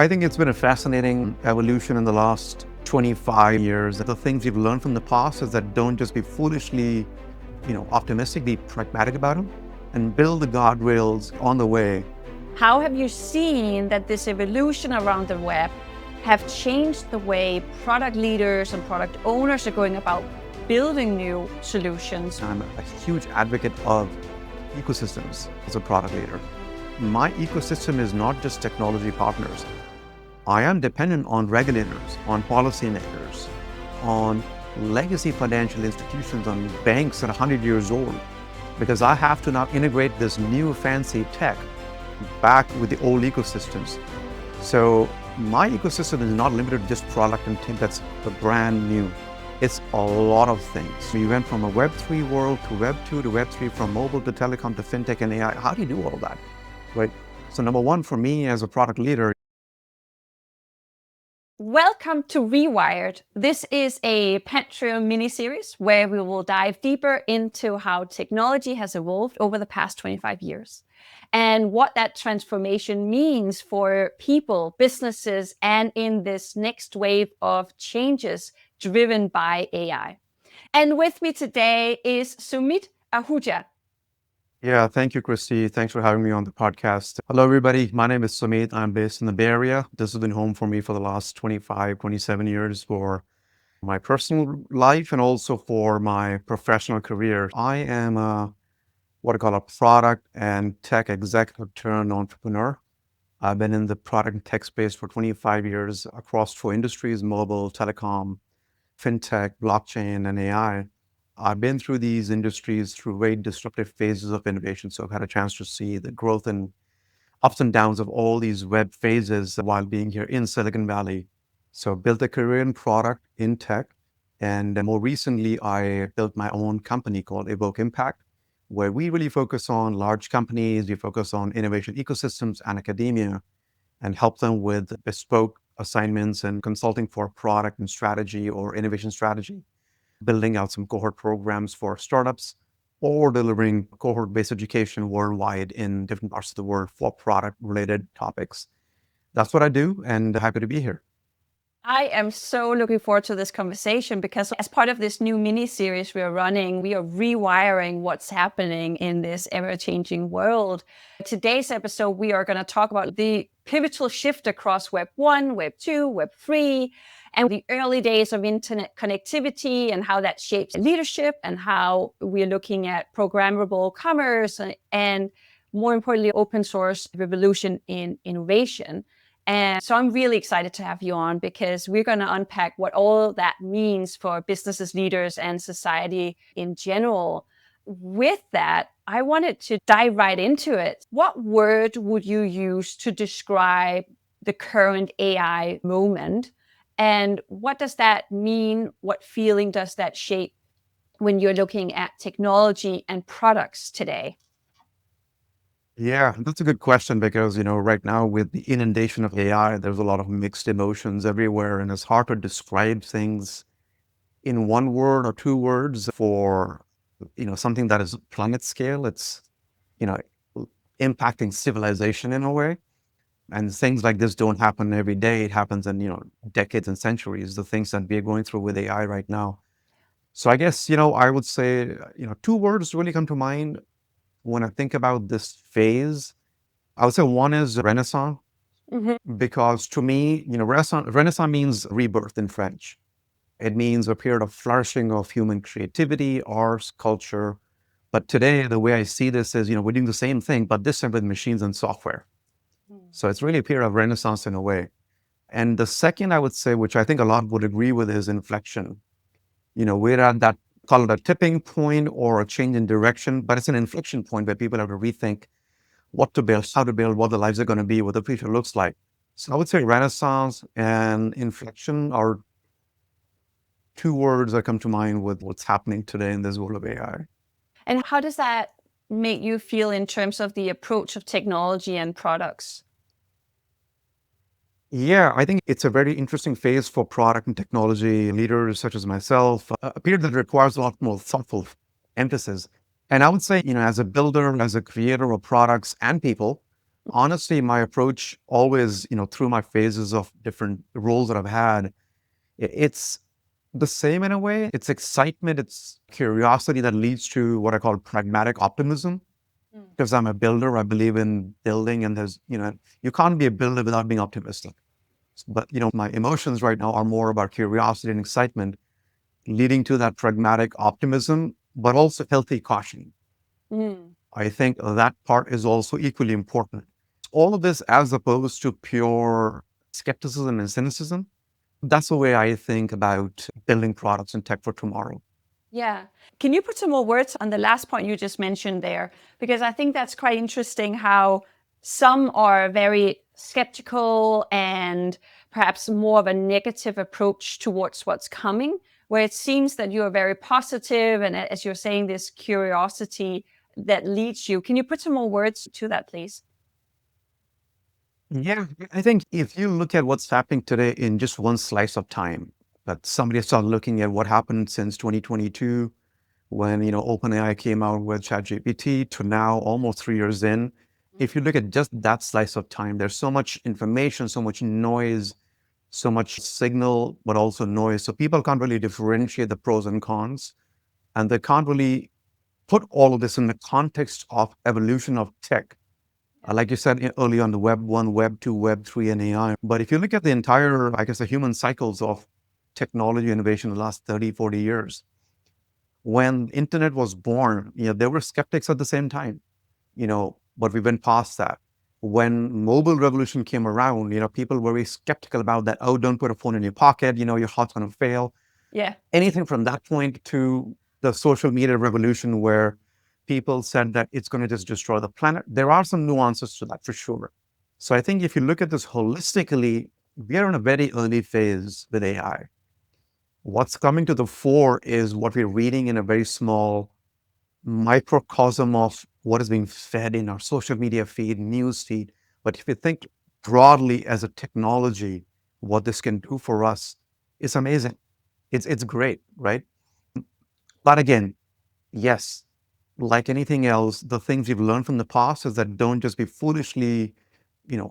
I think it's been a fascinating evolution in the last 25 years. The things we've learned from the past is that don't just be foolishly, optimistic, be pragmatic about them and build the guardrails on the way. How have you seen that this evolution around the web have changed the way product leaders and product owners are going about building new solutions? I'm a huge advocate of ecosystems as a product leader. My ecosystem is not just technology partners. I am dependent on regulators, on policymakers, on legacy financial institutions, on banks that are 100 years old, because I have to now integrate this new fancy tech back with the old ecosystems. So my ecosystem is not limited to just product and tech that's brand new. It's a lot of things. We went from a Web3 world to Web2 to Web3, from mobile to telecom to FinTech and AI. How do you do all of that, right? So number one, for me as a product leader. Welcome to Rewired. This is a Pantrium mini-series where we will dive deeper into how technology has evolved over the past 25 years and what that transformation means for people, businesses, and in this next wave of changes driven by AI. And with me today is Sumeet Ahuja. Yeah, thank you, Christie. Thanks for having me on the podcast. Hello, everybody. My name is Sumeet. I'm based in the Bay Area. This has been home for me for the last 25, 27 years for my personal life and also for my professional career. I am what I call a product and tech executive turned entrepreneur. I've been in the product and tech space for 25 years across 4 industries: mobile, telecom, FinTech, blockchain, and AI. I've been through these industries through very disruptive phases of innovation. So I've had a chance to see the growth and ups and downs of all these web phases while being here in Silicon Valley. So built a career in product, in tech. And more recently, I built my own company called Evoke Impact, where we really focus on large companies. We focus on innovation ecosystems and academia and help them with bespoke assignments and consulting for product and strategy or innovation strategy, building out some cohort programs for startups, or delivering cohort-based education worldwide in different parts of the world for product-related topics. That's what I do, and happy to be here. I am so looking forward to this conversation because as part of this new mini-series we are running, we are rewiring what's happening in this ever-changing world. Today's episode, we are going to talk about the pivotal shift across Web 1, Web 2, Web 3, and the early days of internet connectivity and how that shapes leadership and how we're looking at programmable commerce and, more importantly, open source revolution in innovation. And so I'm really excited to have you on because we're going to unpack what all that means for businesses, leaders, and society in general. With that, I wanted to dive right into it. What word would you use to describe the current AI moment? And what does that mean? What feeling does that shape when you're looking at technology and products today? Yeah, that's a good question because, right now with the inundation of AI, there's a lot of mixed emotions everywhere, and it's hard to describe things in one word or 2 words for, something that is planet scale. It's, you know, impacting civilization in a way. And things like this don't happen every day. It happens in, decades and centuries, the things that we're going through with AI right now. So I guess, I would say, 2 words really come to mind when I think about this phase. I would say one is Renaissance, because to me, Renaissance means rebirth in French. It means a period of flourishing of human creativity, arts, culture. But today, the way I see this is, we're doing the same thing, but this time with machines and software. So it's really a period of Renaissance in a way. And the second I would say, which I think a lot would agree with, is inflection. We're at that, call it a tipping point or a change in direction, but it's an inflection point where people have to rethink what to build, how to build, what their lives are going to be, what the future looks like. So I would say Renaissance and inflection are 2 words that come to mind with what's happening today in this world of AI. And how does that make you feel in terms of the approach of technology and products? Yeah, I think it's a very interesting phase for product and technology leaders such as myself, a period that requires a lot more thoughtful emphasis. And I would say, as a builder, as a creator of products and people, Honestly, my approach always, through my phases of different roles that I've had, it's the same in a way. It's excitement, it's curiosity that leads to what I call pragmatic optimism. Mm. Because I'm a builder, I believe in building, and you can't be a builder without being optimistic. But, my emotions right now are more about curiosity and excitement, leading to that pragmatic optimism, but also healthy caution. Mm. I think that part is also equally important. All of this as opposed to pure skepticism and cynicism. That's the way I think about building products and tech for tomorrow. Yeah. Can you put some more words on the last point you just mentioned there? Because I think that's quite interesting how some are very skeptical and perhaps more of a negative approach towards what's coming, where it seems that you are very positive and, as you're saying, this curiosity that leads you. Can you put some more words to that, please? Yeah, I think if you look at what's happening today in just one slice of time, that somebody started looking at what happened since 2022, when OpenAI came out with ChatGPT, to now almost 3 years in. If you look at just that slice of time, there's so much information, so much noise, so much signal, but also noise. So people can't really differentiate the pros and cons, and they can't really put all of this in the context of evolution of tech. Like you said early on, the Web 1, Web 2, Web 3, and AI. But if you look at the entire, I guess, the human cycles of technology innovation in the last 30, 40 years, when internet was born, there were skeptics at the same time, but we went past that. When mobile revolution came around, people were very skeptical about that. Oh, don't put a phone in your pocket, your heart's going to fail. Yeah. Anything from that point to the social media revolution where people said that it's going to just destroy the planet. There are some nuances to that for sure. So I think if you look at this holistically, we are in a very early phase with AI. What's coming to the fore is what we're reading in a very small microcosm of what is being fed in our social media feed, news feed. But if you think broadly as a technology, what this can do for us is amazing. It's great, right? But again, yes, like anything else, the things we've learned from the past is that don't just be foolishly,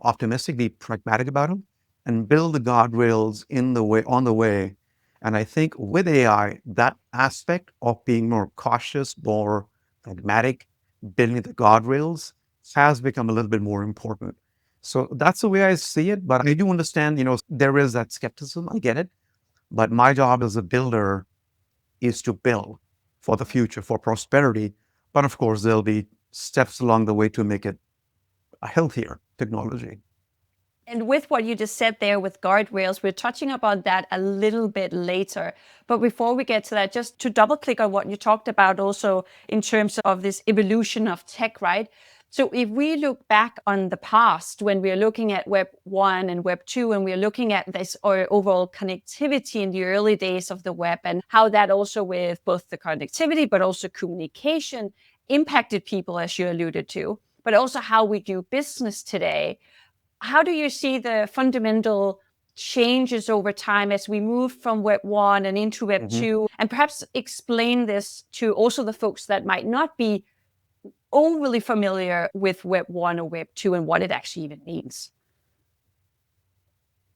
optimistic, be pragmatic about them and build the guardrails in the way, on the way. And I think with AI, that aspect of being more cautious, more pragmatic, building the guardrails has become a little bit more important. So that's the way I see it. But I do understand, there is that skepticism. I get it. But my job as a builder is to build for the future, for prosperity. But of course, there'll be steps along the way to make it a healthier technology. And with what you just said there with guardrails, we're touching about that a little bit later. But before we get to that, just to double click on what you talked about also in terms of this evolution of tech, right? So if we look back on the past, when we are looking at Web 1 and Web 2, and we're looking at this or overall connectivity in the early days of the web and how that also with both the connectivity, but also communication impacted people, as you alluded to, but also how we do business today. How do you see the fundamental changes over time as we move from Web 1 and into Web Mhm. 2? And perhaps explain this to also the folks that might not be overly familiar with Web 1 or Web 2 and what it actually even means.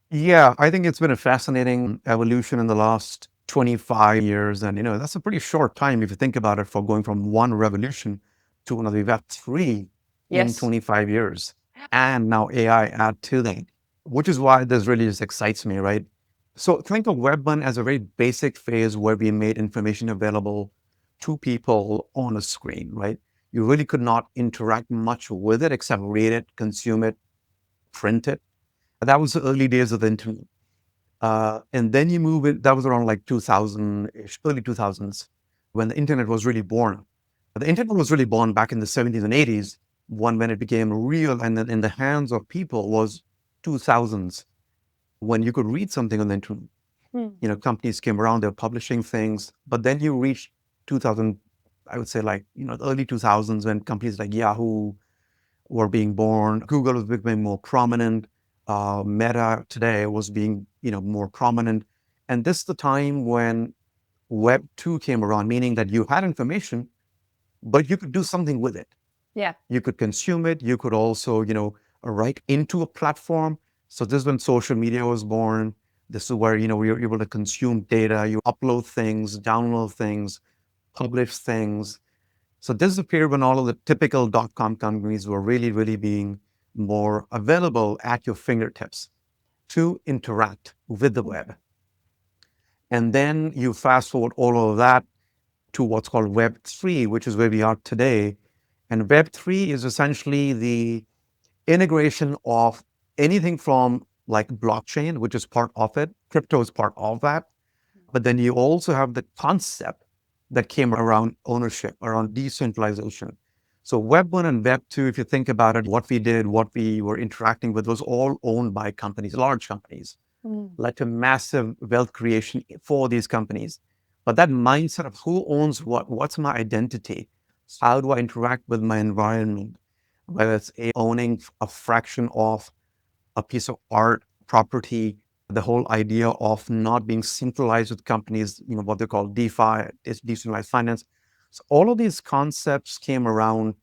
Yeah, I think it's been a fascinating evolution in the last 25 years. And, that's a pretty short time if you think about it for going from one revolution to another. We've had three in Yes. 25 years. And now AI add to that, which is why this really just excites me, right? So think of Web 1 as a very basic phase where we made information available to people on a screen, right? You really could not interact much with it except read it, consume it, print it. That was the early days of the internet. And then you move it, that was around like 2000-ish, early 2000s, when the internet was really born. The internet was really born back in the 70s and 80s, when it became real and then in the hands of people was 2000s, when you could read something on the internet. Hmm. Companies came around, they were publishing things, but then you reach 2000, I would say like, the early 2000s when companies like Yahoo were being born. Google was becoming more prominent. Meta today was being, more prominent. And this is the time when Web 2 came around, meaning that you had information, but you could do something with it. Yeah. You could consume it. You could also, right into a platform. So this is when social media was born. This is where, we were able to consume data, you upload things, download things, publish things. So this is a period when all of the typical dot-com companies were really, really being more available at your fingertips to interact with the web. And then you fast forward all of that to what's called Web3, which is where we are today. And Web3 is essentially the integration of anything from like blockchain, which is part of it, crypto is part of that. But then you also have the concept that came around ownership, around decentralization. So Web 1 and Web 2, if you think about it, what we did, what we were interacting with was all owned by companies, large companies, led to massive wealth creation for these companies. But that mindset of who owns what, what's my identity, how do I interact with my environment, whether it's owning a fraction of a piece of art, property, the whole idea of not being centralized with companies, what they call DeFi, is decentralized finance. So all of these concepts came around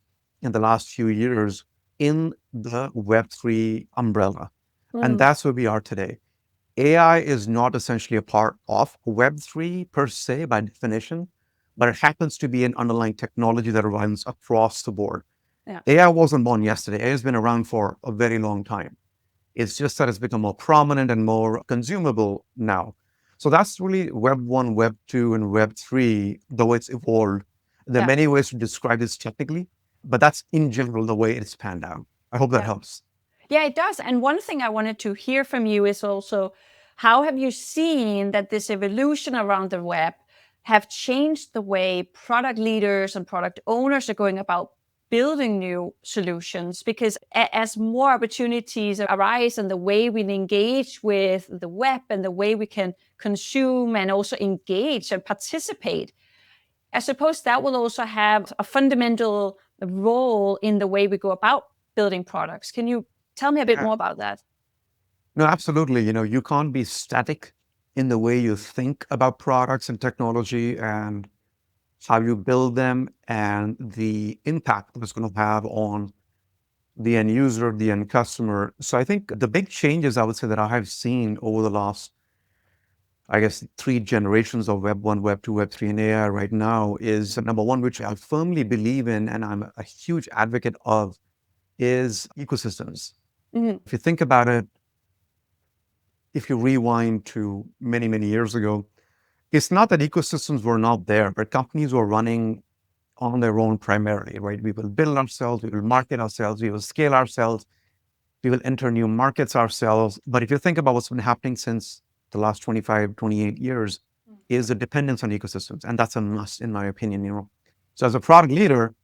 in the last few years in the Web3 umbrella. And that's where we are today. AI is not essentially a part of Web3 per se by definition, but it happens to be an underlying technology that runs across the board. Yeah. AI wasn't born yesterday. AI has been around for a very long time. It's just that it's become more prominent and more consumable now. So that's really Web 1, Web 2, and Web 3, the way it's evolved. There are Yeah. many ways to describe this technically, but that's in general the way it's panned out. I hope that Yeah. helps. Yeah, it does. And one thing I wanted to hear from you is also, how have you seen that this evolution around the web have changed the way product leaders and product owners are going about building new solutions? Because as more opportunities arise and the way we engage with the web and the way we can consume and also engage and participate, I suppose that will also have a fundamental role in the way we go about building products. Can you tell me a bit Yeah. more about that? No, absolutely. You can't be static in the way you think about products and technology and how you build them and the impact it's going to have on the end user, the end customer. So I think the big changes I would say that I have seen over the last, I guess, three generations of Web 1, Web 2, Web 3, and AI right now is number one, which I firmly believe in and I'm a huge advocate of, is ecosystems. Mhm. If you think about it, if you rewind to many, many years ago, it's not that ecosystems were not there, but companies were running on their own primarily, right? We will build ourselves, we will market ourselves, we will scale ourselves, we will enter new markets ourselves. But if you think about what's been happening since the last 25, 28 years, is the dependence on ecosystems. And that's a must, in my opinion. So as a product leader,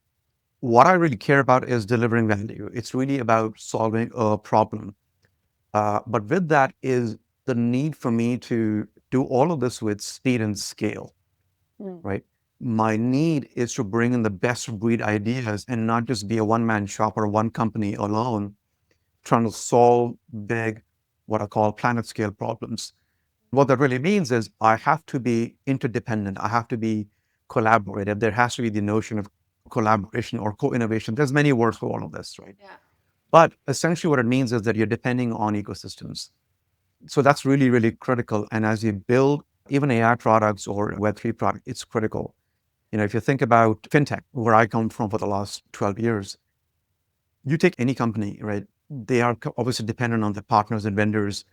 what I really care about is delivering value. It's really about solving a problem. But with that is the need for me to do all of this with speed and scale, Mm. right? My need is to bring in the best of breed ideas and not just be a one-man shop or one company alone trying to solve big, what I call planet scale problems. What that really means is I have to be interdependent. I have to be collaborative. There has to be the notion of collaboration or co-innovation. There's many words for all of this, right? Yeah. But essentially what it means is that you're depending on ecosystems. So that's really, really critical. And as you build even AI products or Web3 product, it's critical. If you think about FinTech, where I come from for the last 12 years, you take any company, right? They are obviously dependent on the partners and vendors,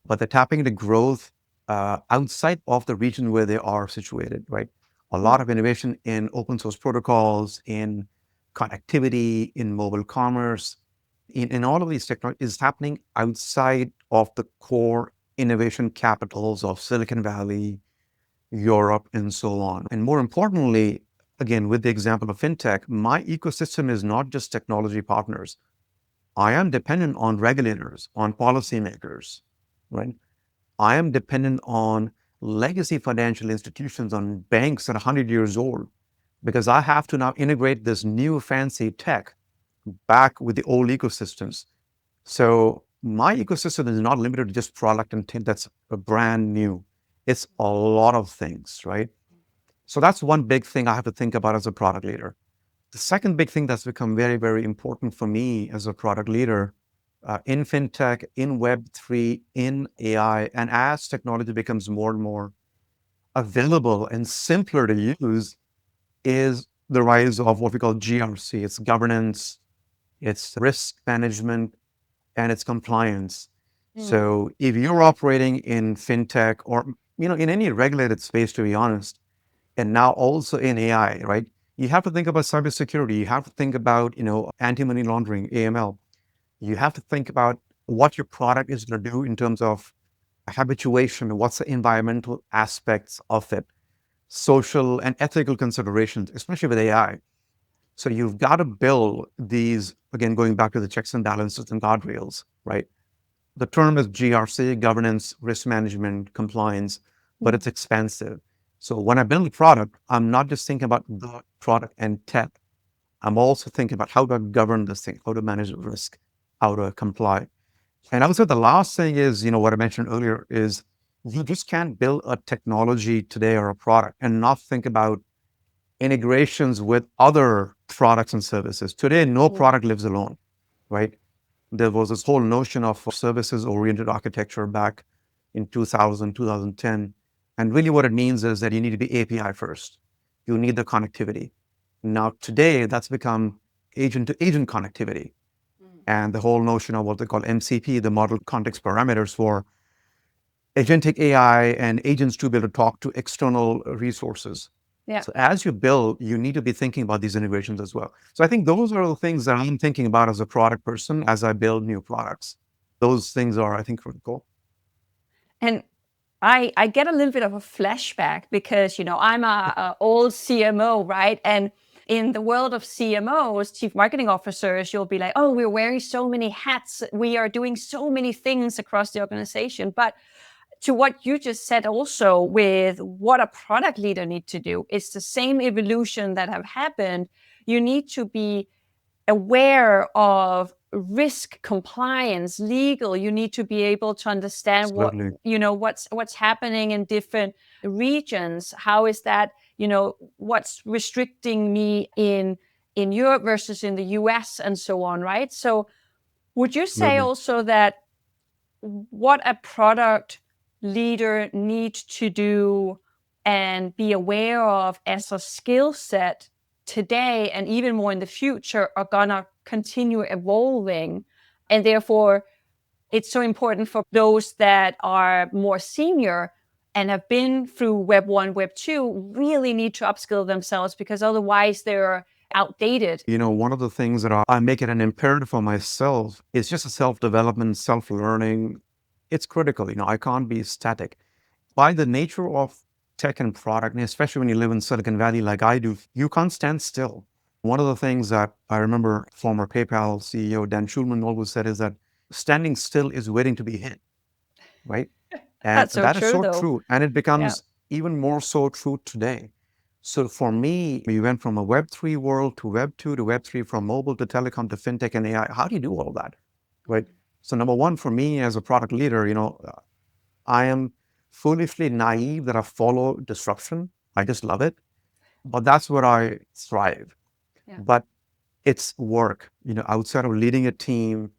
but they're tapping into growth outside of the region where they are situated, right? A lot of innovation in open source protocols, in connectivity, in mobile commerce, in all of these technologies is happening outside of the core innovation capitals of Silicon Valley, Europe, and so on. And more importantly, again, with the example of FinTech, my ecosystem is not just technology partners. I am dependent on regulators, on policymakers, right? I am dependent on legacy financial institutions, on banks that are 100 years old, because I have to now integrate this new fancy tech back with the old ecosystems. So my ecosystem is not limited to just product and tech that's brand new. It's a lot of things, right? So that's one big thing I have to think about as a product leader. The second big thing that's become very, very important for me as a product leader in FinTech, in Web3, in AI. And as technology becomes more and more available and simpler to use, is the rise of what we call GRC. It's governance, it's risk management, and it's compliance. Mm. So if you're operating in FinTech or in any regulated space, to be honest, and now also in AI, right? You have to think about cybersecurity. You have to think about, anti-money laundering, AML. You have to think about what your product is going to do in terms of habituation, what's the environmental aspects of it, social and ethical considerations, especially with AI. So you've got to build these, again, going back to the checks and balances and guardrails, right? The term is GRC, governance, risk management, compliance, but Mm. it's expensive. So when I build a product, I'm not just thinking about the product and tech. I'm also thinking about how to govern this thing, how to manage the risk, how to comply. And I would say the last thing is, what I mentioned earlier is you just can't build a technology today or a product and not think about integrations with other products and services. Today, no Mm. product lives alone, right? There was this whole notion of services oriented architecture back in 2000, 2010. And really, what it means is that you need to be API first. You need the connectivity. Now, today, that's become agent to agent connectivity. Mm. And the whole notion of what they call MCP, the model context parameters for agentic AI and agents to be able to talk to external resources. Yeah. So as you build, you need to be thinking about these integrations as well. So I think those are the things that I'm thinking about as a product person as I build new products. Those things are, I think, critical. And I get a little bit of a flashback because, I'm a old CMO, right? And in the world of CMOs, chief marketing officers, you'll be like, oh, we're wearing so many hats. We are doing so many things across the organization. But to what you just said also with what a product leader need to do, it's the same evolution that have happened. You need to be aware of risk, compliance, legal. You need to be able to understand what Absolutely. what's happening in different regions. How is that, what's restricting me in Europe versus in the US and so on, right? So would you say Absolutely. also that what a product leader needs to do and be aware of as a skill set today and even more in the future are gonna continue evolving, and therefore it's so important for those that are more senior and have been through web 1 web 2 really need to upskill themselves because otherwise they're outdated. One of the things that I make it an imperative for myself is just a self-development, self-learning. It's critical. I can't be static. By the nature of tech and product, and especially when you live in Silicon Valley like I do, you can't stand still. One of the things that I remember former PayPal CEO Dan Schulman always said is that standing still is waiting to be hit, right? And That's so that is true so though. true. And it Yeah. becomes even more so true today. So for me, we went from a Web3 world to Web2 to Web3, from mobile to telecom to fintech and AI. How do you do all that, right? So number one, for me as a product leader, I am foolishly naive that I follow disruption. I just love it. But that's where I thrive. Yeah. But it's work, outside of leading a team,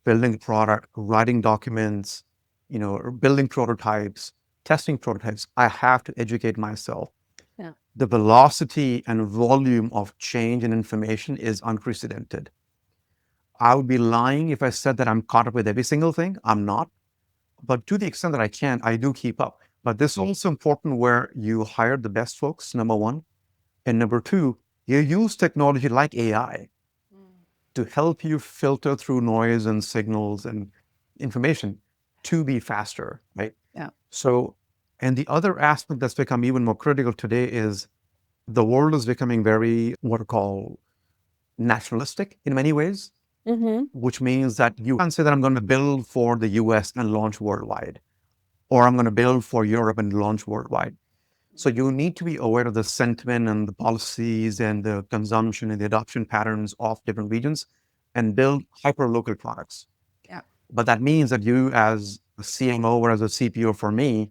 building a product, writing documents, or building prototypes, testing prototypes. I have to educate myself. Yeah. The velocity and volume of change and information is unprecedented. I would be lying if I said that I'm caught up with every single thing. I'm not. But to the extent that I can, I do keep up. But this is also important where you hire the best folks, number one. And number two, you use technology like AI to help you filter through noise and signals and information to be faster, right? Yeah. So, and the other aspect that's become even more critical today is the world is becoming very, what I call, nationalistic in many ways, Mm-hmm. which means that you can't say that I'm going to build for the US and launch worldwide, or I'm going to build for Europe and launch worldwide. So you need to be aware of the sentiment and the policies and the consumption and the adoption patterns of different regions and build hyper local products. Yeah. But that means that you, as a CMO or as a CPO for me,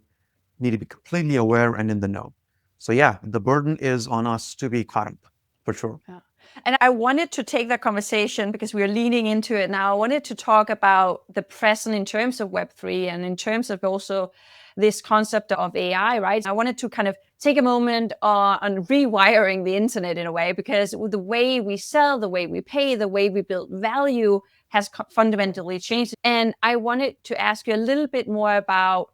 need to be completely aware and in the know. So, yeah, the burden is on us to be caught up for sure. Yeah. And I wanted to take that conversation because we're leaning into it now. I wanted to talk about the present in terms of Web3 and in terms of also this concept of AI, right? I wanted to kind of take a moment on rewiring the internet in a way, because the way we sell, the way we pay, the way we build value has fundamentally changed. And I wanted to ask you a little bit more about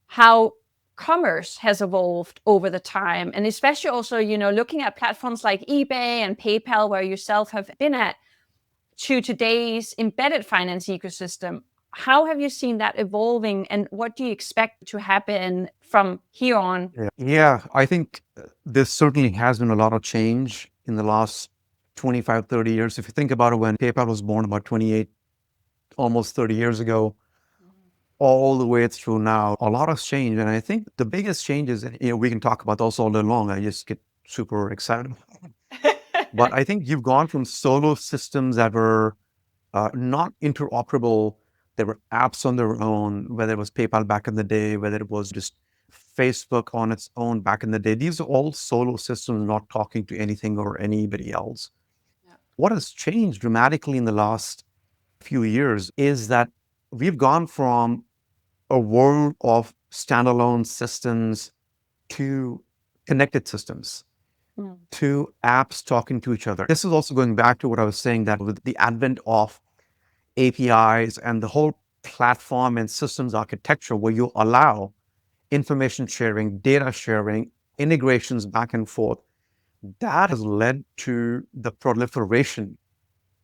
how commerce has evolved over the time, and especially also, looking at platforms like eBay and PayPal, where yourself have been at, to today's embedded finance ecosystem. How have you seen that evolving, and what do you expect to happen from here on? Yeah, I think there certainly has been a lot of change in the last 25, 30 years. If you think about it, when PayPal was born about 28, almost 30 years ago, all the way through now, a lot has changed. And I think the biggest change is, we can talk about those all day long. I just get super excited. But I think you've gone from solo systems that were not interoperable. There were apps on their own, whether it was PayPal back in the day, whether it was just Facebook on its own back in the day. These are all solo systems not talking to anything or anybody else. Yeah. What has changed dramatically in the last few years is that we've gone from a world of standalone systems to connected systems, Mm. to apps talking to each other. This is also going back to what I was saying, that with the advent of APIs and the whole platform and systems architecture, where you allow information sharing, data sharing, integrations back and forth, that has led to the proliferation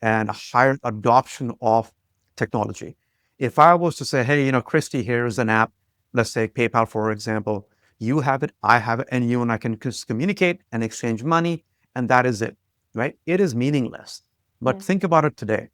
and a higher adoption of technology. If I was to say, hey, Christie, here's an app, let's say PayPal, for example, you have it, I have it, and you and I can just communicate and exchange money, and that is it, right? It is meaningless. But Mm. think about it today.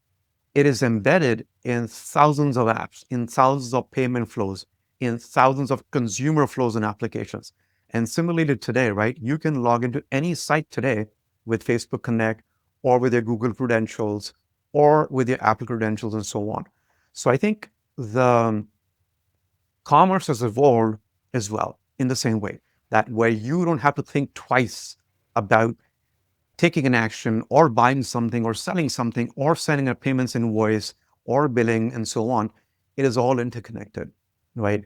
It is embedded in thousands of apps, in thousands of payment flows, in thousands of consumer flows and applications. And similarly to today, right? You can log into any site today with Facebook Connect or with your Google credentials or with your Apple credentials and so on. So I think the commerce has evolved as well in the same way, that where you don't have to think twice about taking an action or buying something or selling something or sending a payments invoice or billing and so on. It is all interconnected, right?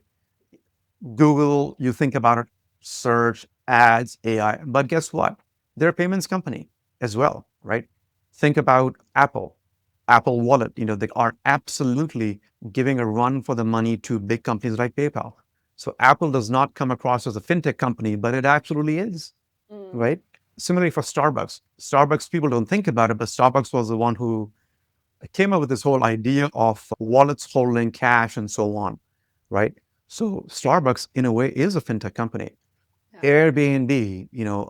Google, you think about it, search, ads, AI, but guess what? They're a payments company as well, right? Think about Apple, Apple Wallet, they are absolutely giving a run for the money to big companies like PayPal. So Apple does not come across as a fintech company, but it absolutely is, Mm. right? Similarly for Starbucks. Starbucks, people don't think about it, but Starbucks was the one who came up with this whole idea of wallets holding cash and so on, right? So Starbucks, in a way, is a fintech company. Yeah. Airbnb,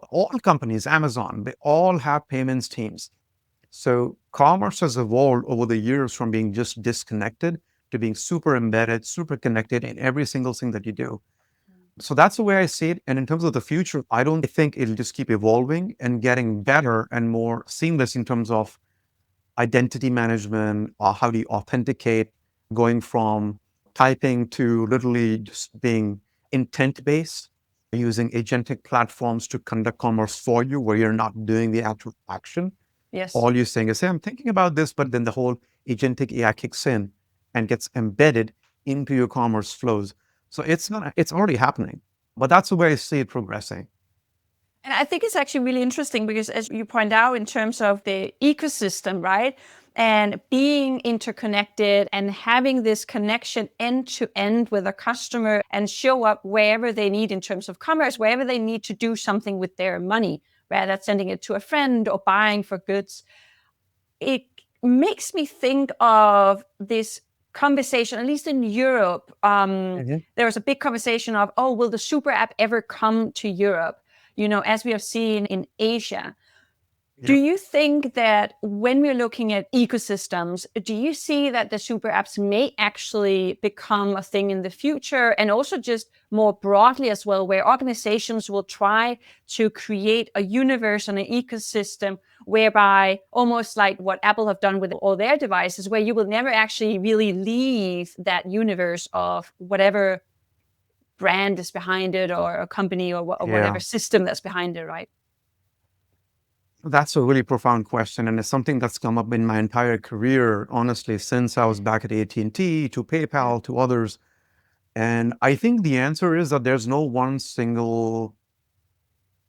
all companies, Amazon, they all have payments teams. So commerce has evolved over the years from being just disconnected to being super embedded, super connected in every single thing that you do. So that's the way I see it. And in terms of the future, I don't think it'll just keep evolving and getting better and more seamless in terms of identity management, or how do you authenticate, going from typing to literally just being intent based, using agentic platforms to conduct commerce for you, where you're not doing the actual action. Yes. All you're saying is, hey, I'm thinking about this, but then the whole agentic AI kicks in and gets embedded into your commerce flows. So it's already happening, but that's the way I see it progressing. And I think it's actually really interesting because, as you point out, in terms of the ecosystem, right? And being interconnected and having this connection end to end with a customer and show up wherever they need in terms of commerce, wherever they need to do something with their money, whether that's sending it to a friend or buying for goods. It makes me think of this conversation, at least in Europe. Mhm. There was a big conversation of, oh, will the super app ever come to Europe? As we have seen in Asia. Do Yeah. you think that when we're looking at ecosystems, do you see that the super apps may actually become a thing in the future? And also just more broadly as well, where organizations will try to create a universe and an ecosystem whereby, almost like what Apple have done with all their devices, where you will never actually really leave that universe of whatever brand is behind it, or a company, or whatever Yeah. system that's behind it, right? That's a really profound question, and it's something that's come up in my entire career, honestly, since I was back at AT&T to Yeah. PayPal to others. And I think the answer is that there's no one single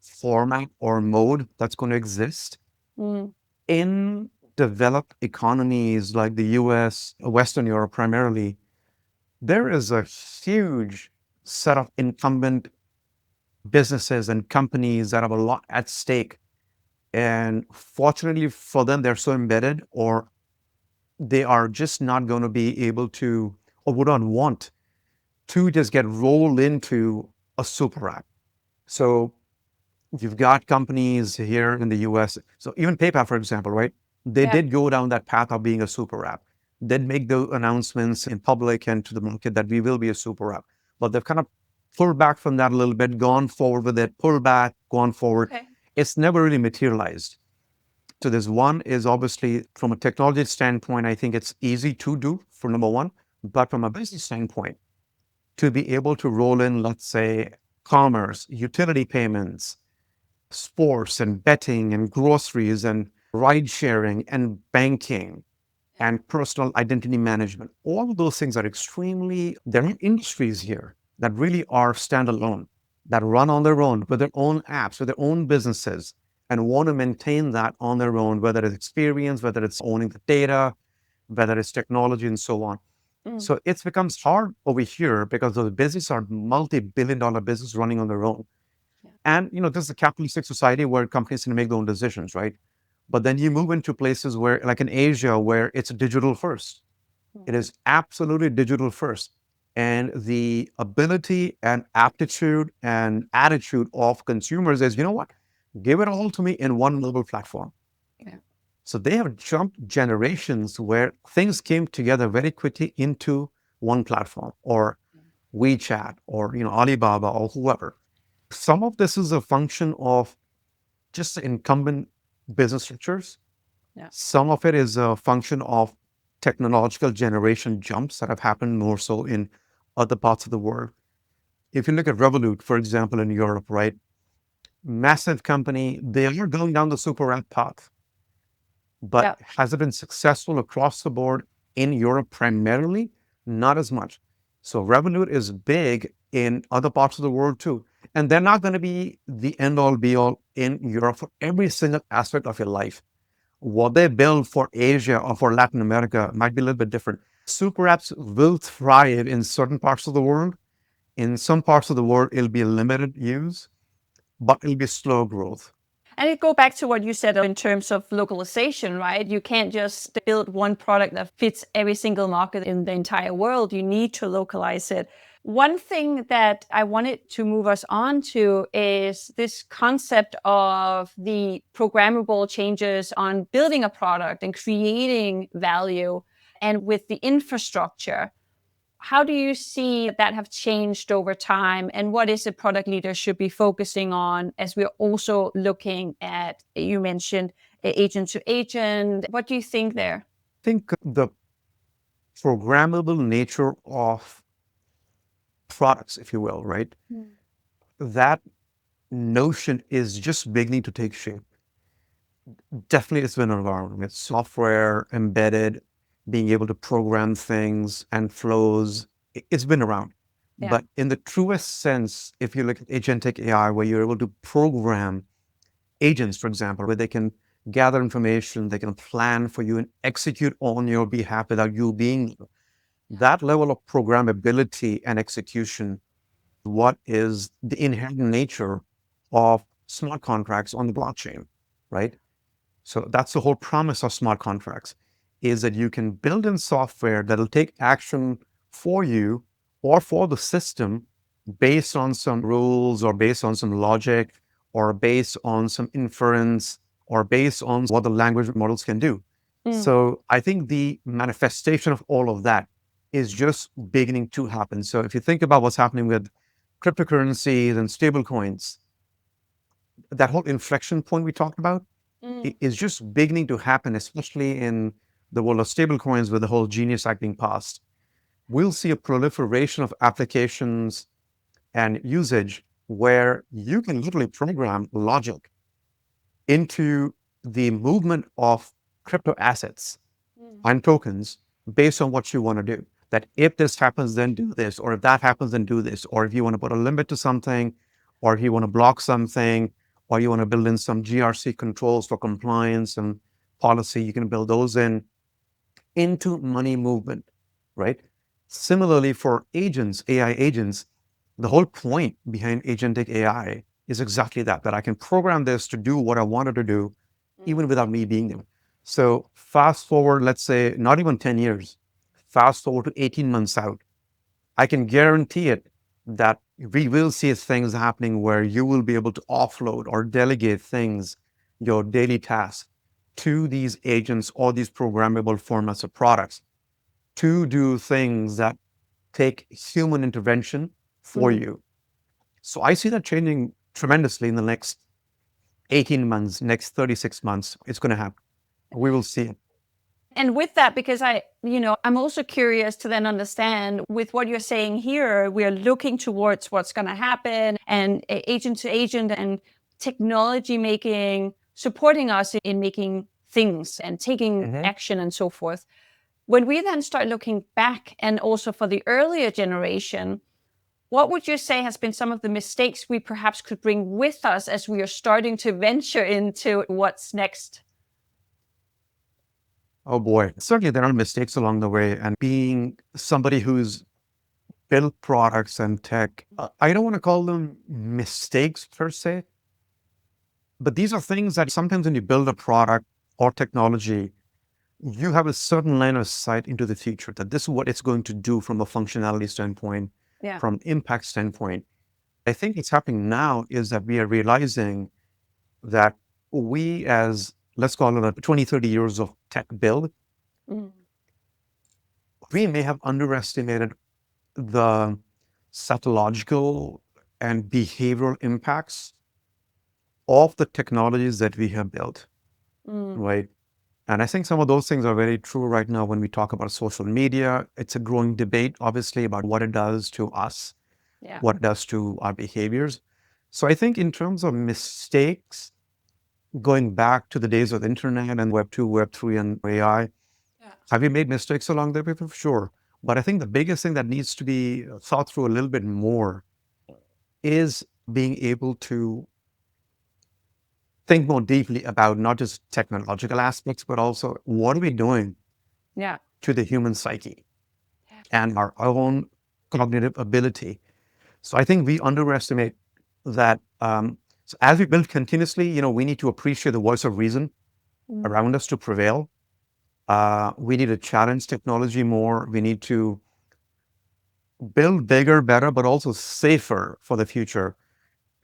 format or mode that's going to exist. Mm. In developed economies like the US, Western Europe primarily, there is a huge set of incumbent businesses and companies that have a lot at stake. And fortunately for them, they're so embedded, or they are just not going to be able to, or would not want to just get rolled into a super app. So you've got companies here in the US. So even PayPal, for example, right? They Yeah. did go down that path of being a super app. They'd make the announcements in public and to the market that we will be a super app. But they've kind of pulled back from that a little bit, gone forward with it, pulled back, gone forward. Okay. It's never really materialized. So there's one is obviously from a technology standpoint, I think it's easy to do for number one. But from a business standpoint, to be able to roll in, let's say, commerce, utility payments, sports and betting and groceries and ride sharing and banking and personal identity management. All of those things are extremely, there are industries here that really are standalone, that run on their own with their own apps, with their own businesses, and want to maintain that on their own, whether it's experience, whether it's owning the data, whether it's technology, and so on. Mm. So it becomes hard over here because the businesses are multi-billion dollar business running on their own. Yeah. And this is a capitalistic society where companies can make their own decisions, right? But then you move into places where, like in Asia, where it's digital first. It Mm. is absolutely digital first. And the ability and aptitude and attitude of consumers is, you know what? Give it all to me in one mobile platform. Yeah. So they have jumped generations where things came together very quickly into one platform or WeChat or Alibaba or whoever. Some of this is a function of just the incumbent business structures. Yeah. Some of it is a function of technological generation jumps that have happened more so in other parts of the world. If you look at Revolut, for example, in Europe, right? Massive company, they are going down the super app path. But Yeah. has it been successful across the board in Europe primarily? Not as much. So Revolut is big in other parts of the world too. And they're not going to be the end all be all in Europe for every single aspect of your life. What they build for Asia or for Latin America might be a little bit different. Super apps will thrive in certain parts of the world. In some parts of the world, it'll be limited use, but it'll be slow growth. And it go back to what you said in terms of localization, right? You can't just build one product that fits every single market in the entire world. You need to localize it. One thing that I wanted to move us on to is this concept of the programmable changes on building a product and creating value and with the infrastructure. How do you see that have changed over time? And what is a product leader should be focusing on as we're also looking at, you mentioned agent to agent. What do you think there? I think the programmable nature of products, if you will, right? Mm. That notion is just beginning to take shape. Definitely, it's been around with software embedded, being able to program things and flows. It's been around. Yeah. But in the truest sense, if you look at agentic AI, where you're able to program agents, for example, where they can gather information, they can plan for you and execute on your behalf without you being there. That level of programmability and execution, what is the inherent nature of smart contracts on the blockchain, right? So that's the whole promise of smart contracts is that you can build in software that'll take action for you or for the system based on some rules or based on some logic or based on some inference or based on what the language models can do. Mm. So I think the manifestation of all of that is just beginning to happen. So if you think about what's happening with cryptocurrencies and stablecoins, that whole inflection point we talked about Mm. is just beginning to happen, especially in the world of stablecoins with the whole Genius Act being passed. We'll see a proliferation of applications and usage where you can literally program logic into the movement of crypto assets Mm. and tokens based on what you want to do. That if this happens, then do this, or if that happens, then do this, or if you want to put a limit to something, or if you want to block something, or you want to build in some GRC controls for compliance and policy, you can build those in into money movement, right? Similarly, for agents, AI agents, the whole point behind agentic AI is exactly that, that I can program this to do what I wanted to do, even without me being there. So fast forward, let's say, not even 10 years, fast forward to 18 months out, I can guarantee it that we will see things happening where you will be able to offload or delegate things, your daily tasks, to these agents or these programmable formats of products to do things that take human intervention for Mm. you. So I see that changing tremendously in the next 18 months, next 36 months. It's going to happen. We will see it. And with that, because I'm also curious to then understand with what you're saying here, we're looking towards what's going to happen and agent to agent and technology supporting us in making things and taking Mhm. action and so forth. When we then start looking back and also for the earlier generation, what would you say has been some of the mistakes we perhaps could bring with us as we are starting to venture into what's next? Oh boy. Certainly there are mistakes along the way. And being somebody who's built products and tech, I don't want to call them mistakes per se, but these are things that sometimes when you build a product or technology, you have a certain line of sight into the future that this is what it's going to do from a functionality standpoint, Yeah. from impact standpoint. I think what's happening now is that we are realizing that we, as let's call it a 20, 30 years of tech build, Mm. we may have underestimated the psychological and behavioral impacts of the technologies that we have built, Mm. right? And I think some of those things are very true right now when we talk about social media. It's a growing debate, obviously, about what it does to us, Yeah. what it does to our behaviors. So I think in terms of mistakes, going back to the days of the internet and Web 2, Web 3, and AI, Yeah. have you made mistakes along the way? Sure. But I think the biggest thing that needs to be thought through a little bit more is being able to think more deeply about not just technological aspects, but also what are we doing Yeah. to the human psyche and our own cognitive ability. So I think we underestimate that. So as we build continuously, we need to appreciate the voice of reason Mm. around us to prevail. We need to challenge technology more. We need to build bigger, better, but also safer for the future.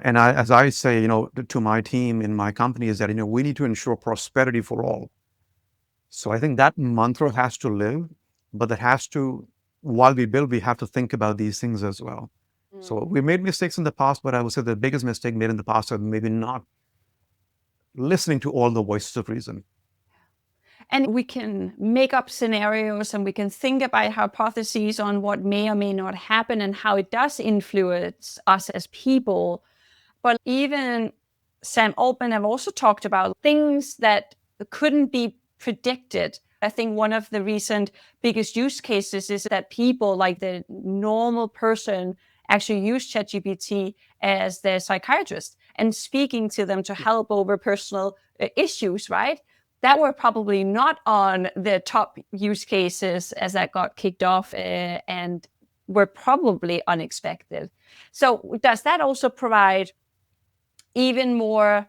And as I say, to my team in my company is that, we need to ensure prosperity for all. So I think that mantra has to live, but that has to, while we build, we have to think about these things as well. So we made mistakes in the past, but I would say the biggest mistake made in the past is maybe not listening to all the voices of reason. And we can make up scenarios and we can think about hypotheses on what may or may not happen and how it does influence us as people. But even Sam Altman have also talked about things that couldn't be predicted. I think one of the recent biggest use cases is that people, like the normal person, actually use ChatGPT as their psychiatrist and speaking to them to help over personal issues, right? That were probably not on the top use cases as that got kicked off and were probably unexpected. So, does that also provide even more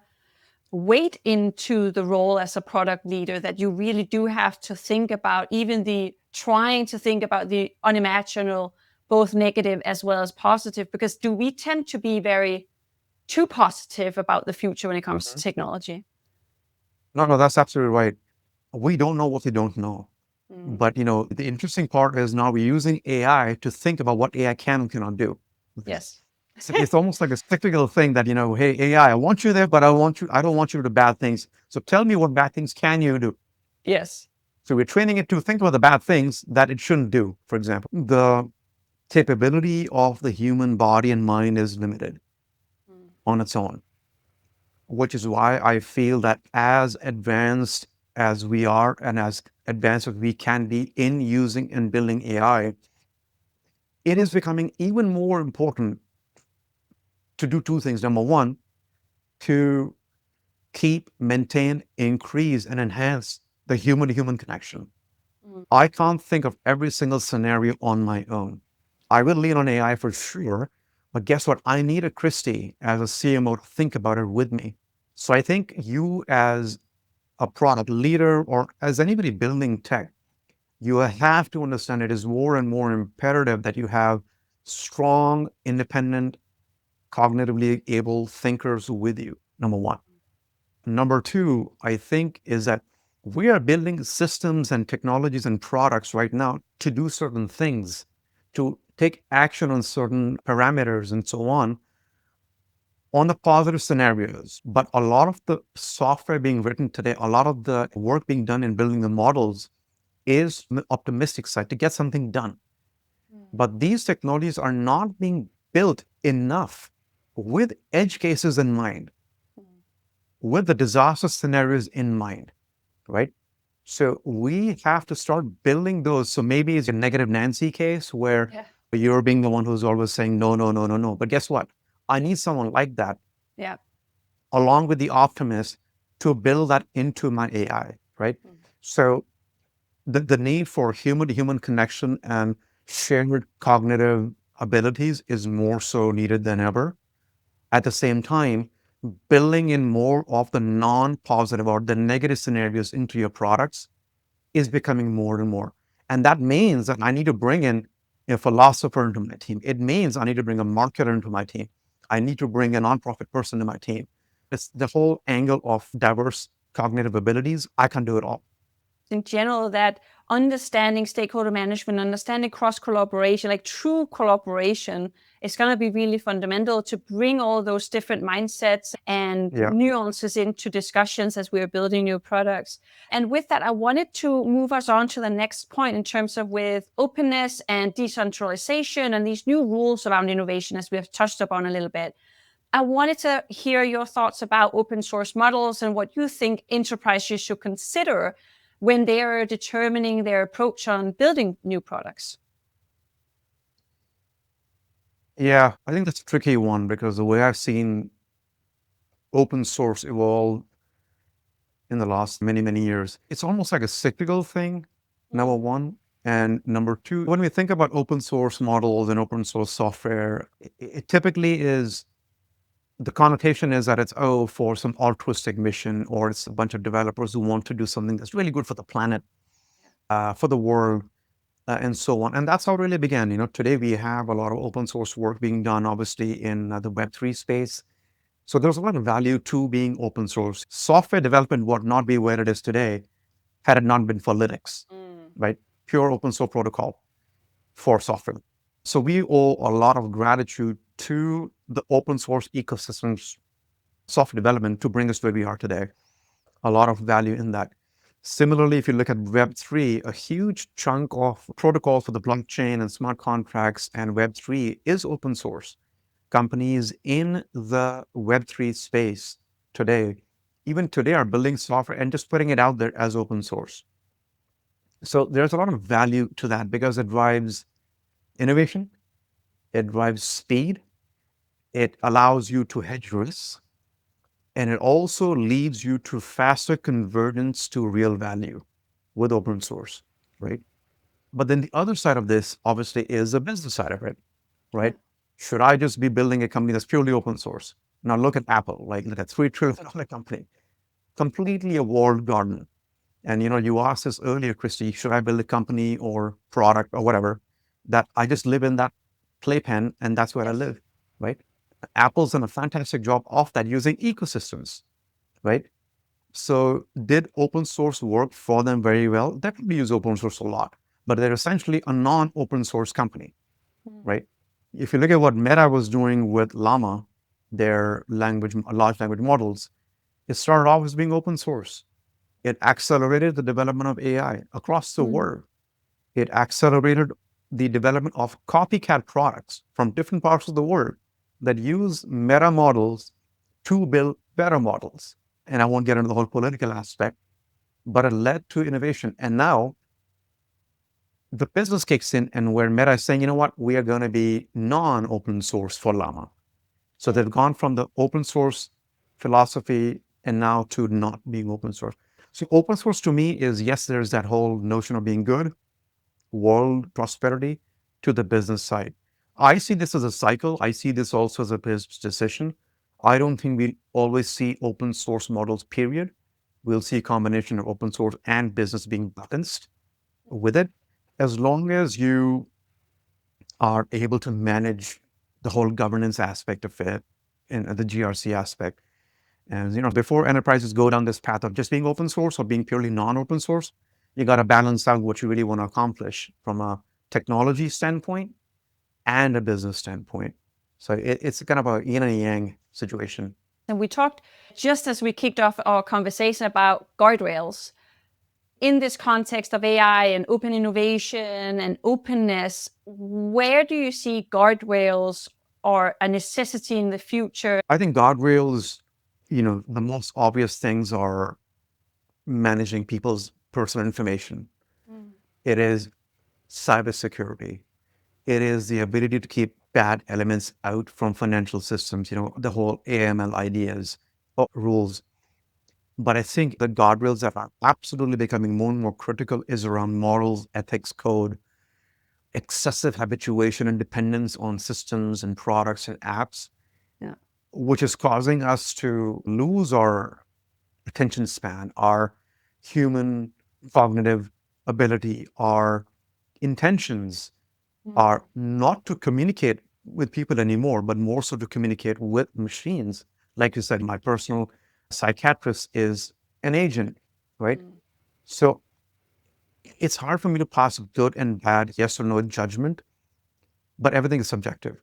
weight into the role as a product leader that you really do have to think about, even the trying to think about the unimaginable, both negative as well as positive? Because do we tend to be very too positive about the future when it comes to Mhm. technology? No, no, that's absolutely right. We don't know what we don't know. Mm. But the interesting part is now we're using AI to think about what AI can and cannot do. Yes. So it's almost like a cyclical thing that, hey, AI, I want you there, but I don't want you to do bad things. So tell me what bad things can you do? Yes. So we're training it to think about the bad things that it shouldn't do. For example, the capability of the human body and mind is limited Mm. on its own. which is why I feel that as advanced as we are and as advanced as we can be in using and building AI, it is becoming even more important to do two things. Number one, to keep, maintain, increase, and enhance the human to human connection. I can't think of every single scenario on my own. I will lean on AI for sure, but guess what? I need a Christie as a CMO to think about it with me. So I think you, as a product leader or as anybody building tech, you have to understand it is more and more imperative that you have strong, independent, cognitively able thinkers with you, number one. Number two, I think, is that we are building systems and technologies and products right now to do certain things, to take action on certain parameters and so on the positive scenarios. But a lot of the software being written today, a lot of the work being done in building the models is the optimistic side to get something done. But these technologies are not being built enough with edge cases in mind, with the disaster scenarios in mind, right? So we have to start building those. So maybe it's a negative Nancy case where you're being the one who's always saying, no, no, no, no, no. But guess what? I need someone like that, Yeah. along with the optimist, to build that into my AI, right? So the need for human to human connection and shared cognitive abilities is more so needed than ever. At the same time, building in more of the non-positive or the negative scenarios into your products is becoming more and more. And that means that I need to bring in a philosopher into my team. It means I need to bring a marketer into my team. I need to bring a nonprofit person to my team. It's the whole angle of diverse cognitive abilities. I can do it all. In general, that understanding stakeholder management, understanding cross collaboration, like true collaboration, is going to be really fundamental to bring all those different mindsets and nuances into discussions as we're building new products. And with that, I wanted to move us on to the next point in terms of with openness and decentralization and these new rules around innovation, as we have touched upon a little bit. I wanted to hear your thoughts about open source models and what you think enterprises should consider when they are determining their approach on building new products. Yeah, I think that's a tricky one because the way I've seen open source evolve in the last many, many years, it's almost like a cyclical thing, number one. And number two, when we think about open source models and open source software, it typically is the connotation is that it's, oh, for some altruistic mission, or it's a bunch of developers who want to do something that's really good for the planet, for the world, and so on. And that's how it really began. Today we have a lot of open source work being done, obviously, in the Web3 space. So there's a lot of value to being open source. Software development would not be where it is today had it not been for Linux, right? Pure open source protocol for software. So we owe a lot of gratitude to the open source ecosystems, software development, to bring us where we are today. A lot of value in that. Similarly, if you look at Web3, a huge chunk of protocols for the blockchain and smart contracts and Web3 is open source. Companies in the Web3 space today, even today, are building software and just putting it out there as open source. So there's a lot of value to that because it drives innovation, it drives speed, it allows you to hedge risks, and it also leads you to faster convergence to real value with open source, right? But then the other side of this, obviously, is the business side of it, right? Should I just be building a company that's purely open source? Now look at Apple, like look at $3 trillion company, completely a walled garden. And you asked this earlier, Christy, should I build a company or product or whatever that I just live in that playpen and that's where I live, right? Apple's done a fantastic job of that using ecosystems, right? So did open source work for them very well? They probably use open source a lot, but they're essentially a non-open source company, right? If you look at what Meta was doing with Llama, their large language models, it started off as being open source. It accelerated the development of AI across the world. It accelerated the development of copycat products from different parts of the world that use meta models to build better models. And I won't get into the whole political aspect, but it led to innovation. And now the business kicks in, and where Meta is saying, you know what, we are going to be non-open source for Llama. So they've gone from the open source philosophy and now to not being open source. So open source to me is, yes, there's that whole notion of being good, world prosperity, to the business side. I see this as a cycle. I see this also as a business decision. I don't think we'll always see open source models, period. We'll see a combination of open source and business being balanced with it, as long as you are able to manage the whole governance aspect of it and the GRC aspect. And before enterprises go down this path of just being open source or being purely non-open source, you got to balance out what you really want to accomplish from a technology standpoint and a business standpoint. So it's kind of a yin and yang situation. And we talked just as we kicked off our conversation about guardrails. In this context of AI and open innovation and openness, where do you see guardrails are a necessity in the future? I think guardrails, the most obvious things are managing people's personal information. It is cybersecurity. It is the ability to keep bad elements out from financial systems, the whole AML ideas or rules. But I think the guardrails that are absolutely becoming more and more critical is around morals, ethics, code, excessive habituation and dependence on systems and products and apps, Yeah. which is causing us to lose our attention span, our human cognitive ability, our intentions are not to communicate with people anymore, but more so to communicate with machines. Like you said, my personal psychiatrist is an agent, right? So it's hard for me to pass good and bad, yes or no judgment, but everything is subjective.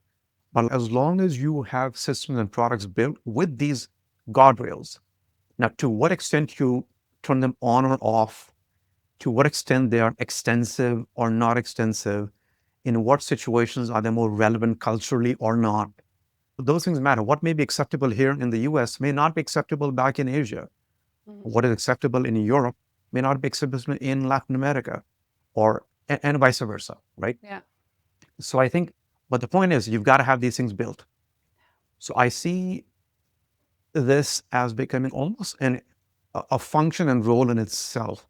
But as long as you have systems and products built with these guardrails, now to what extent you turn them on or off, to what extent they are extensive or not extensive, in what situations are they more relevant culturally or not, those things matter. What may be acceptable here in the US may not be acceptable back in Asia. What is acceptable in Europe may not be acceptable in Latin America, or and vice versa, right? Yeah. So I think, but the point is, you've got to have these things built. So I see this as becoming almost a function and role in itself,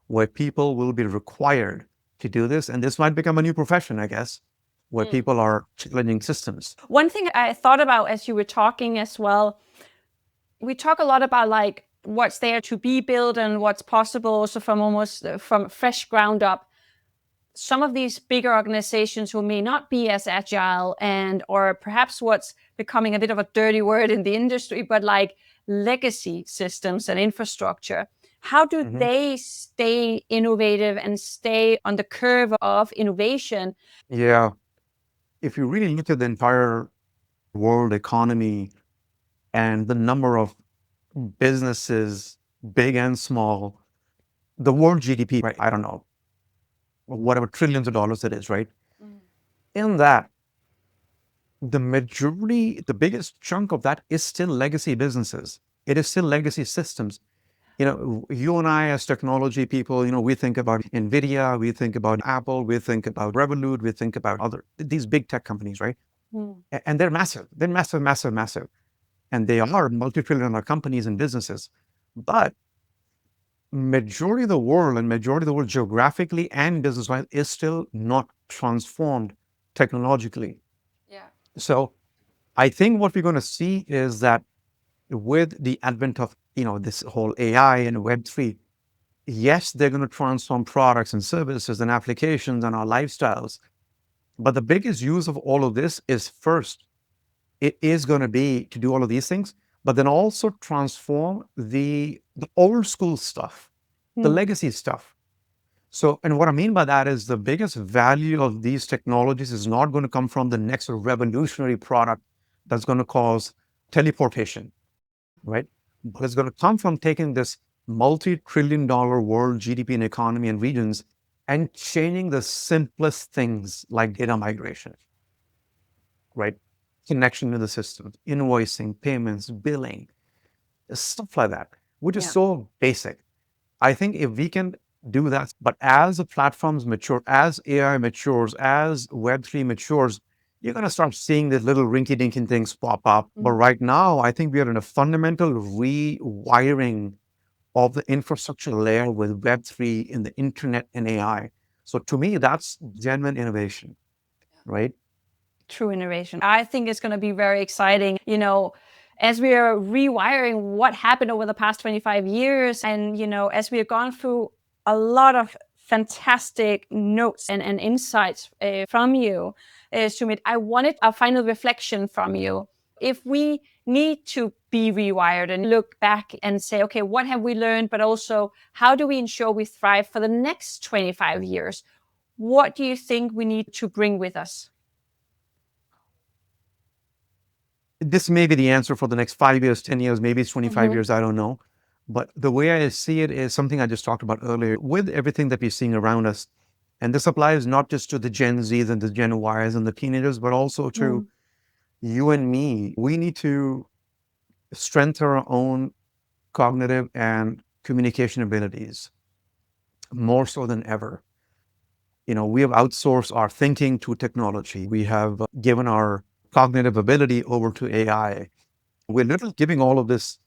where people will be required to do this. And this might become a new profession, I guess, where people are challenging systems. One thing I thought about as you were talking as well, we talk a lot about like what's there to be built and what's possible. So from almost from fresh ground up, some of these bigger organizations who may not be as agile and or perhaps what's becoming a bit of a dirty word in the industry, but like legacy systems and infrastructure, how do they stay innovative and stay on the curve of innovation? Yeah. If you really look at the entire world economy and the number of businesses, big and small, the world GDP, right? I don't know, whatever trillions of dollars it is, right? In that, the majority, the biggest chunk of that is still legacy businesses. It is still legacy systems. You and I as technology people, we think about NVIDIA, we think about Apple, we think about Revolut, we think about these big tech companies, right? And they're massive. They're massive, massive, massive. And they are multi-trillion dollar companies and businesses. But majority of the world and majority of the world geographically and business-wise is still not transformed technologically. Yeah. So I think what we're going to see is that with the advent of, this whole AI and Web3, yes, they're going to transform products and services and applications and our lifestyles. But the biggest use of all of this is first, it is going to be to do all of these things, but then also transform the old school stuff, the legacy stuff. So, and what I mean by that is the biggest value of these technologies is not going to come from the next revolutionary product that's going to cause teleportation, right? But it's going to come from taking this multi-trillion dollar world GDP and economy and regions and changing the simplest things like data migration, right? Connection to the system, invoicing, payments, billing, stuff like that, which is Yeah. so basic. I think if we can do that, but as the platforms mature, as AI matures, as Web3 matures, you're going to start seeing these little rinky dinky things pop up. But right now, I think we are in a fundamental rewiring of the infrastructure layer with Web3 in the internet and AI. So to me, that's genuine innovation, right? True innovation. I think it's going to be very exciting, as we are rewiring what happened over the past 25 years. And, as we have gone through a lot of fantastic notes and insights from you, Sumit, I wanted a final reflection from you. If we need to be rewired and look back and say, okay, what have we learned? But also, how do we ensure we thrive for the next 25 years? What do you think we need to bring with us? This may be the answer for the next 5 years, 10 years, maybe it's 25 years, I don't know. But the way I see it is something I just talked about earlier. With everything that we're seeing around us, and this applies not just to the Gen Zs and the Gen Ys and the teenagers, but also to you and me, we need to strengthen our own cognitive and communication abilities more so than ever. We have outsourced our thinking to technology. We have given our cognitive ability over to AI. We're literally giving all of this.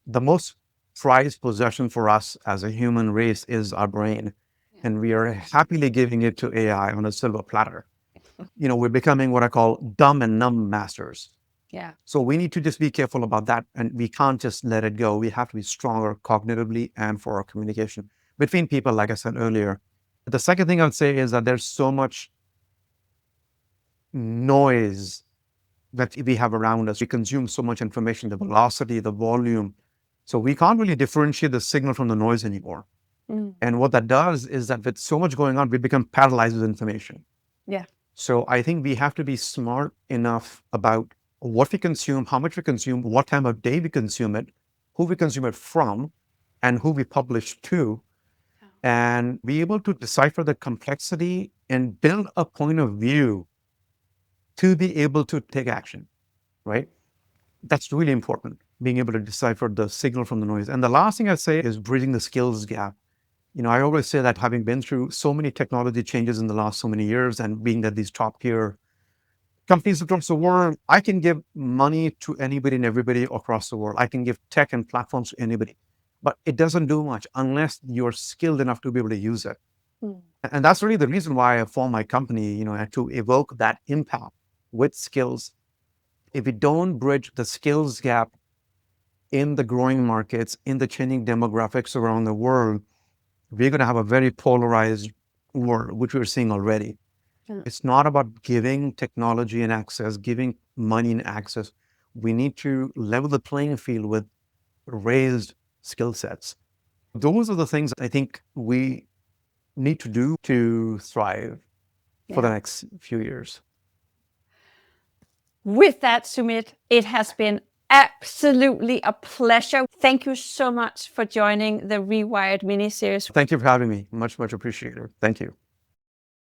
The most prized possession for us as a human race is our brain. And we are happily giving it to AI on a silver platter. We're becoming what I call dumb and numb masters. Yeah. So we need to just be careful about that. And we can't just let it go. We have to be stronger cognitively and for our communication between people, like I said earlier. The second thing I would say is that there's so much noise that we have around us. We consume so much information, the velocity, the volume. So we can't really differentiate the signal from the noise anymore. And what that does is that with so much going on, we become paralyzed with information. Yeah. So I think we have to be smart enough about what we consume, how much we consume, what time of day we consume it, who we consume it from, and who we publish to, and be able to decipher the complexity and build a point of view to be able to take action, right? That's really important, being able to decipher the signal from the noise. And the last thing I'd say is bridging the skills gap. I always say that having been through so many technology changes in the last so many years and being at these top tier companies across the world, I can give money to anybody and everybody across the world. I can give tech and platforms to anybody, but it doesn't do much unless you're skilled enough to be able to use it. And that's really the reason why I formed my company, to evoke that impact with skills. If we don't bridge the skills gap in the growing markets, in the changing demographics around the world, we're going to have a very polarized world, which we're seeing already. It's not about giving technology and access, giving money and access. We need to level the playing field with raised skill sets. Those are the things I think we need to do to thrive for the next few years. With that, Sumit, it has been absolutely a pleasure. Thank you so much for joining the Rewired mini series. Thank you for having me. Much, much appreciated. Thank you.